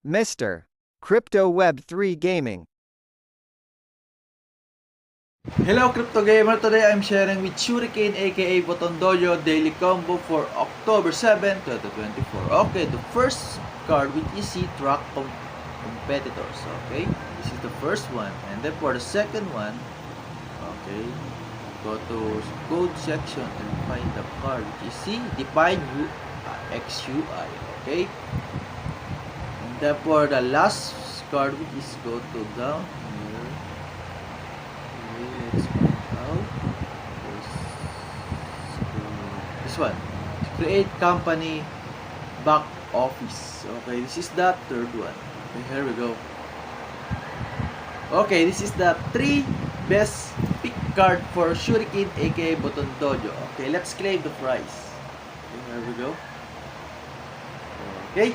Mr. Crypto Web 3 Gaming. Hello Crypto Gamer, today I'm sharing with Shuriken aka Botondoyo daily combo for October 7, 2024. Okay, the first card which is Track Competitors. Okay, this is the first one, and then for the second one, okay, go to code section and find the card which is Define XUI. Okay, and then for the last card which is go to down here. Let's find out this one. Create company back office. Okay, this is the third one. Okay, here we go. Okay, this is the 3 best pick card for Shuriken aka Botondoyo. Okay, let's claim the prize. Okay, here we go. Okay,